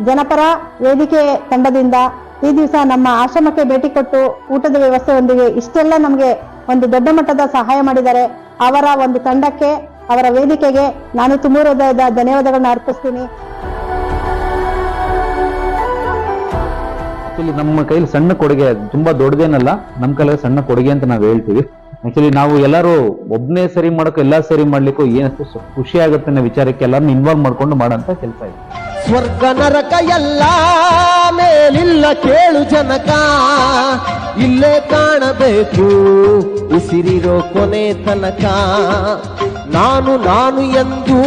ಜನಪರ ವೇದಿಕೆ ತಂಡದಿಂದ ಈ ದಿವಸ ನಮ್ಮ ಆಶ್ರಮಕ್ಕೆ ಭೇಟಿ ಕೊಟ್ಟು ಊಟದ ವ್ಯವಸ್ಥೆಯೊಂದಿಗೆ ಇಷ್ಟೆಲ್ಲ ನಮಗೆ ಒಂದು ದೊಡ್ಡ ಮಟ್ಟದ ಸಹಾಯ ಮಾಡಿದ್ದಾರೆ. ಅವರ ಒಂದು ತಂಡಕ್ಕೆ, ಅವರ ವೇದಿಕೆಗೆ ನಾನು ತುಂಬ ಹೃದಯದ ಧನ್ಯವಾದಗಳನ್ನ ಅರ್ಪಿಸ್ತೀನಿ. ನಮ್ಮ ಕೈಲಿ ಸಣ್ಣ ಕೊಡುಗೆ, ತುಂಬಾ ದೊಡ್ಡದೇನಲ್ಲ, ನಮ್ಮ ಕೈಲಿ ಸಣ್ಣ ಕೊಡುಗೆ ಅಂತ ನಾವು ಹೇಳ್ತೀವಿ. ಆಕ್ಚುಲಿ ನಾವು ಎಲ್ಲರೂ ಒಬ್ಬನೇ ಸರಿ ಮಾಡೋಕೆ ಎಲ್ಲಾ ಸರಿ ಮಾಡ್ಲಿಕ್ಕೂ ಏನಷ್ಟು ಖುಷಿ ಆಗುತ್ತೆ ಅನ್ನೋ ವಿಚಾರಕ್ಕೆ ಎಲ್ಲರನ್ನ ಇನ್ವಾಲ್ವ್ ಮಾಡ್ಕೊಂಡು ಮಾಡಂತ ಕೆಲಸ ಇದೆ. ಸ್ವರ್ಗ ನರಕ ಎಲ್ಲ ಮೇಲಿಲ್ಲ ಕೇಳು ಜನಕ, ಇಲ್ಲೇ ಕಾಣಬೇಕು ಉಸಿರಿರೋ ಕೊನೆ ತನಕ. ನಾನು ನಾನು ಎಂದು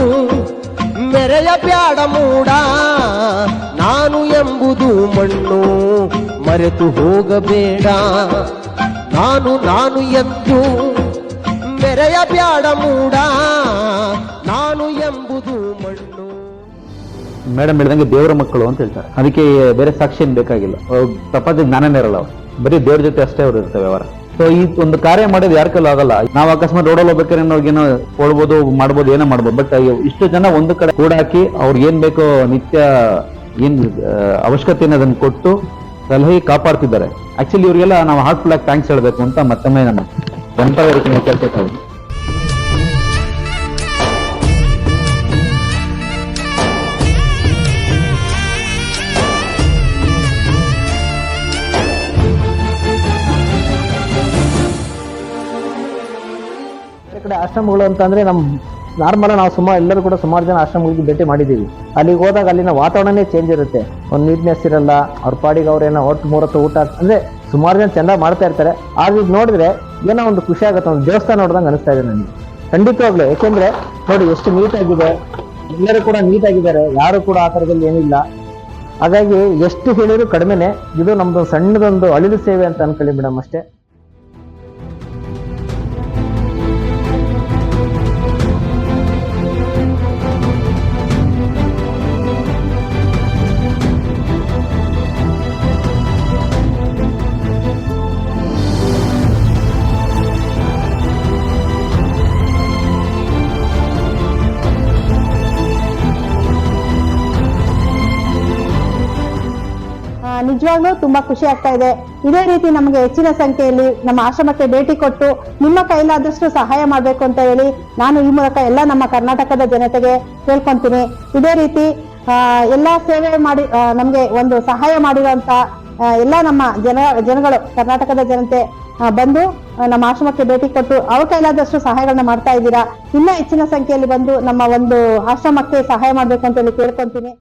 ಮೆರೆಯ ಬ್ಯಾಡ ಮೂಡ, ನಾನು ಎಂಬುದು ಮಣ್ಣು ಮರೆತು ಹೋಗಬೇಡ. ನಾನು ನಾನು ಎಂದು ಮೆರೆಯ ಬ್ಯಾಡ ಮೂಡ, ನಾನು ಎಂಬುದು ಮಣ್ಣು. ಮೇಡಮ್ ಹೇಳಿದಂಗೆ ದೇವರ ಮಕ್ಕಳು ಅಂತ ಹೇಳ್ತಾರೆ. ಅದಕ್ಕೆ ಬೇರೆ ಸಾಕ್ಷಿ ಏನ್ ಬೇಕಾಗಿಲ್ಲ. ಪ್ರಪಂಚ ಜ್ಞಾನನೇ ಇರಲ್ಲ, ಬರೀ ದೇವ್ರ ಜೊತೆ ಅಷ್ಟೇ ಅವ್ರು ಇರ್ತವೆ ವ್ಯವಹಾರ. ಸೊ ಈ ಒಂದು ಕಾರ್ಯ ಮಾಡೋದು ಯಾರ ಕೈಲೂ ಆಗಲ್ಲ. ನಾವು ಅಕಸ್ಮಾತ್ ರೋಡಲ್ಲಿ ಹೋಗ್ಬೇಕಾದ್ರೆ ಏನೋ ಕೊಡ್ಬೋದು, ಮಾಡ್ಬೋದು, ಏನೋ ಮಾಡ್ಬೋದು. ಬಟ್ ಇಷ್ಟು ಜನ ಒಂದು ಕಡೆ ಕೂಡ ಹಾಕಿ ಅವ್ರಿಗೆ ಏನ್ ಬೇಕೋ ನಿತ್ಯ ಏನ್ ಅವಶ್ಯಕತೆ ಅದನ್ನ ಕೊಟ್ಟು ಸಲಹೆ ಕಾಪಾಡ್ತಿದ್ದಾರೆ. ಆಕ್ಚುಲಿ ಇವರಿಗೆಲ್ಲ ನಾವು ಹಾರ್ಟ್ಫುಲ್ ಆಗಿ ಥ್ಯಾಂಕ್ಸ್ ಹೇಳ್ಬೇಕು ಅಂತ ಮತ್ತೊಮ್ಮೆ ನಮ್ಮ ಜನಪದ ವೇದಿಕೆ ಕೇಳ್ಬೇಕಾಗಿದೆ. ಕಡೆ ಆಶ್ರಮಗಳು ಅಂತಂದ್ರೆ ನಮ್ ನಾರ್ಮಲ್ ನಾವು ಎಲ್ಲರೂ ಕೂಡ ಸುಮಾರು ಜನ ಆಶ್ರಮಗಳಿಗೆ ಭೇಟಿ ಮಾಡಿದ್ದೀವಿ. ಅಲ್ಲಿಗೆ ಹೋದಾಗ ಅಲ್ಲಿನ ವಾತಾವರಣನೇ ಚೇಂಜ್ ಇರುತ್ತೆ. ಒಂದು ನೀಟ್ನೆಸ್ ಇರಲ್ಲ, ಅವ್ರ ಪಾಡಿಗೆ ಅವ್ರೇನೋ ಒಟ್ಟು ಮೂರತ್ತು ಊಟ ಅಂದ್ರೆ ಸುಮಾರು ಜನ ಚಂದ ಮಾಡ್ತಾ ಇರ್ತಾರೆ. ಆದ್ರೆ ಈಗ ನೋಡಿದ್ರೆ ಏನೋ ಒಂದು ಖುಷಿ ಆಗುತ್ತೆ, ಒಂದು ದೇವಸ್ಥಾನ ನೋಡ್ದಂಗೆ ಅನಿಸ್ತಾ ಇದೆ ನನಗೆ ಖಂಡಿತವಾಗ್ಲು. ಯಾಕೆಂದ್ರೆ ನೋಡಿ ಎಷ್ಟು ನೀಟಾಗಿದೆ, ಎಲ್ಲರೂ ಕೂಡ ನೀಟಾಗಿದ್ದಾರೆ, ಯಾರು ಕೂಡ ಆ ಥರದಲ್ಲಿ ಏನಿಲ್ಲ. ಹಾಗಾಗಿ ಎಷ್ಟು ಹೇಳಿದ್ರು ಕಡಿಮೆನೆ. ಇದು ನಮ್ದು ಸಣ್ಣದೊಂದು ಅಳಿಲು ಸೇವೆ ಅಂತ ಅನ್ಕೊಳ್ಳಿ ಮೇಡಮ್, ಅಷ್ಟೇ. ನಿಜವಾಗ್ಲೂ ತುಂಬಾ ಖುಷಿ ಆಗ್ತಾ ಇದೆ. ಇದೇ ರೀತಿ ನಮಗೆ ಹೆಚ್ಚಿನ ಸಂಖ್ಯೆಯಲ್ಲಿ ನಮ್ಮ ಆಶ್ರಮಕ್ಕೆ ಭೇಟಿ ಕೊಟ್ಟು ನಿಮ್ಮ ಕೈಲಾದಷ್ಟು ಸಹಾಯ ಮಾಡಬೇಕು ಅಂತ ಹೇಳಿ ನಾನು ಈ ಮೂಲಕ ಎಲ್ಲ ನಮ್ಮ ಕರ್ನಾಟಕದ ಜನತೆಗೆ ಕೇಳ್ಕೊಂತೀನಿ. ಇದೇ ರೀತಿ ಎಲ್ಲಾ ಸೇವೆ ಮಾಡಿ ನಮ್ಗೆ ಒಂದು ಸಹಾಯ ಮಾಡಿರುವಂತ ಎಲ್ಲ ನಮ್ಮ ಜನಗಳು, ಕರ್ನಾಟಕದ ಜನತೆ ಬಂದು ನಮ್ಮ ಆಶ್ರಮಕ್ಕೆ ಭೇಟಿ ಕೊಟ್ಟು ಅವ್ರ ಕೈಲಾದಷ್ಟು ಸಹಾಯಗಳನ್ನ ಮಾಡ್ತಾ ಇದ್ದೀರಾ. ಇನ್ನೂ ಹೆಚ್ಚಿನ ಸಂಖ್ಯೆಯಲ್ಲಿ ಬಂದು ನಮ್ಮ ಒಂದು ಆಶ್ರಮಕ್ಕೆ ಸಹಾಯ ಮಾಡ್ಬೇಕು ಅಂತ ಹೇಳಿ ಕೇಳ್ಕೊಂತೀನಿ.